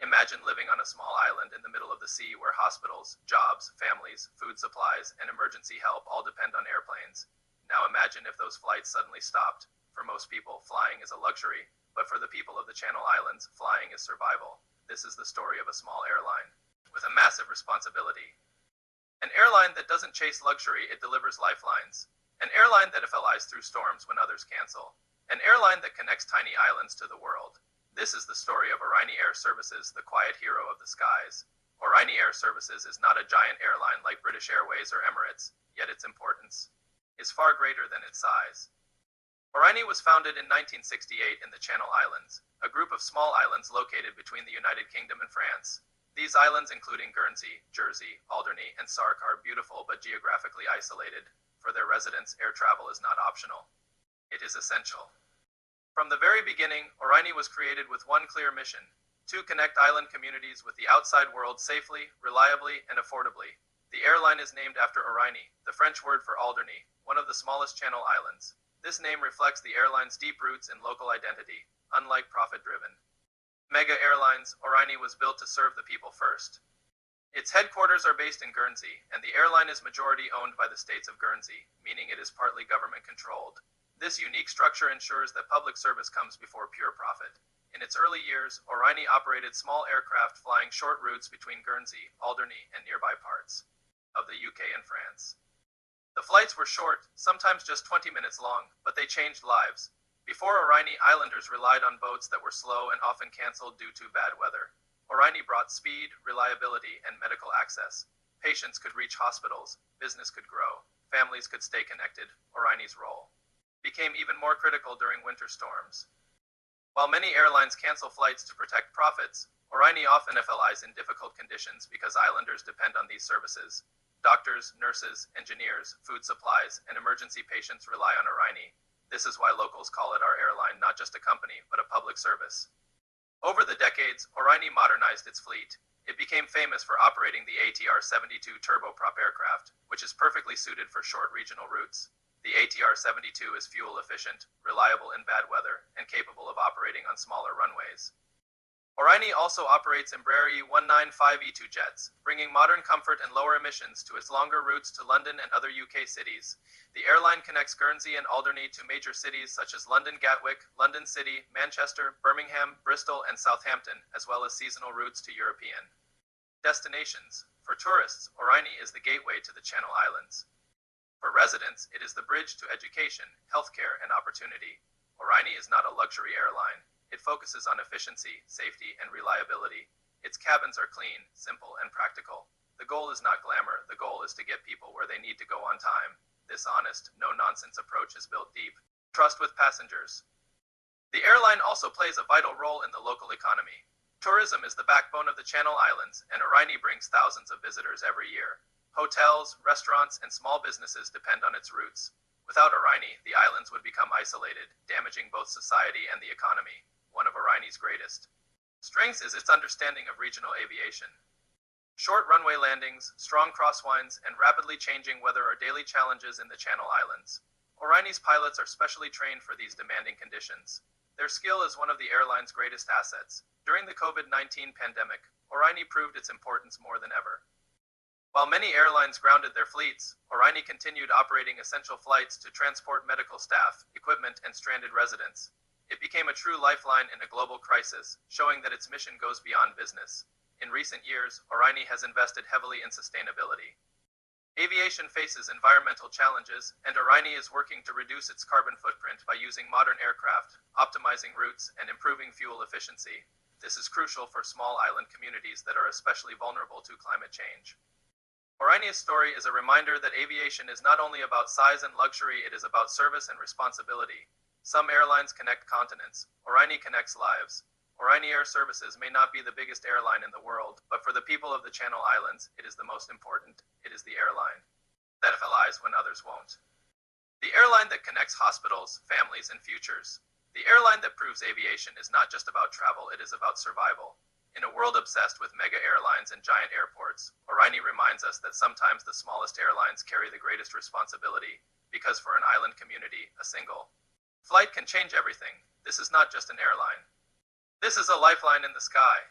Imagine living on a small island in the middle of the sea where hospitals, jobs, families, food supplies, and emergency help all depend on airplanes. Now imagine if those flights suddenly stopped. For most people, flying is a luxury, but for the people of the Channel Islands, flying is survival. This is the story of a small airline with a massive responsibility. An airline that doesn't chase luxury, it delivers lifelines. An airline that flies through storms when others cancel. An airline that connects tiny islands to the world. This is the story of Aurigny Air Services, the quiet hero of the skies. Aurigny Air Services is not a giant airline like British Airways or Emirates, yet its importance is far greater than its size. Aurigny was founded in 1968 in the Channel Islands, a group of small islands located between the United Kingdom and France. These islands, including Guernsey, Jersey, Alderney, and Sark, are beautiful but geographically isolated. For their residents, air travel is not optional. It is essential. From the very beginning, Aurigny was created with one clear mission: to connect island communities with the outside world safely, reliably, and affordably. The airline is named after Aurigny, the French word for Alderney, one of the smallest Channel Islands. This name reflects the airline's deep roots and local identity, unlike profit-driven mega airlines. Aurigny was built to serve the people first. Its headquarters are based in Guernsey, and the airline is majority owned by the states of Guernsey, meaning it is partly government-controlled. This unique structure ensures that public service comes before pure profit. In its early years, Aurigny operated small aircraft flying short routes between Guernsey, Alderney, and nearby parts of the UK and France. The flights were short, sometimes just 20 minutes long, but they changed lives. Before Aurigny, islanders relied on boats that were slow and often canceled due to bad weather. Aurigny brought speed, reliability, and medical access. Patients could reach hospitals, business could grow, families could stay connected. Aurigny's role became even more critical during winter storms. While many airlines cancel flights to protect profits, Aurigny often flies in difficult conditions because islanders depend on these services. Doctors, nurses, engineers, food supplies, and emergency patients rely on Aurigny. This is why locals call it our airline, not just a company, but a public service. Over the decades, Aurigny modernized its fleet. It became famous for operating the ATR-72 turboprop aircraft, which is perfectly suited for short regional routes. The ATR-72 is fuel efficient, reliable in bad weather, and capable of operating on smaller runways. Aurigny also operates Embraer E195-E2 jets, bringing modern comfort and lower emissions to its longer routes to London and other UK cities. The airline connects Guernsey and Alderney to major cities such as London Gatwick, London City, Manchester, Birmingham, Bristol, and Southampton, as well as seasonal routes to European destinations. For tourists, Aurigny is the gateway to the Channel Islands. For residents, it is the bridge to education, healthcare, and opportunity. Aurigny is not a luxury airline. It focuses on efficiency, safety, and reliability. Its cabins are clean, simple, and practical. The goal is not glamour. The goal is to get people where they need to go on time. This honest, no-nonsense approach is built deep trust with passengers. The airline also plays a vital role in the local economy. Tourism is the backbone of the Channel Islands, and Aurigny brings thousands of visitors every year. Hotels, restaurants, and small businesses depend on its routes. Without Aurigny, the islands would become isolated, damaging both society and the economy. One of Aurigny's greatest strengths is its understanding of regional aviation. Short runway landings, strong crosswinds, and rapidly changing weather are daily challenges in the Channel Islands. Aurigny's pilots are specially trained for these demanding conditions. Their skill is one of the airline's greatest assets. During the COVID-19 pandemic, Aurigny proved its importance more than ever. While many airlines grounded their fleets, Aurigny continued operating essential flights to transport medical staff, equipment, and stranded residents. It became a true lifeline in a global crisis, showing that its mission goes beyond business. In recent years, Aurigny has invested heavily in sustainability. Aviation faces environmental challenges, and Aurigny is working to reduce its carbon footprint by using modern aircraft, optimizing routes, and improving fuel efficiency. This is crucial for small island communities that are especially vulnerable to climate change. Aurigny's story is a reminder that aviation is not only about size and luxury, it is about service and responsibility. Some airlines connect continents. Aurigny connects lives. Aurigny Air Services may not be the biggest airline in the world, but for the people of the Channel Islands, it is the most important. It is the airline that flies when others won't. The airline that connects hospitals, families, and futures. The airline that proves aviation is not just about travel, it is about survival. In a world obsessed with mega airlines and giant airports, Aurigny reminds us that sometimes the smallest airlines carry the greatest responsibility, because for an island community, a single flight can change everything. This is not just an airline. This is a lifeline in the sky.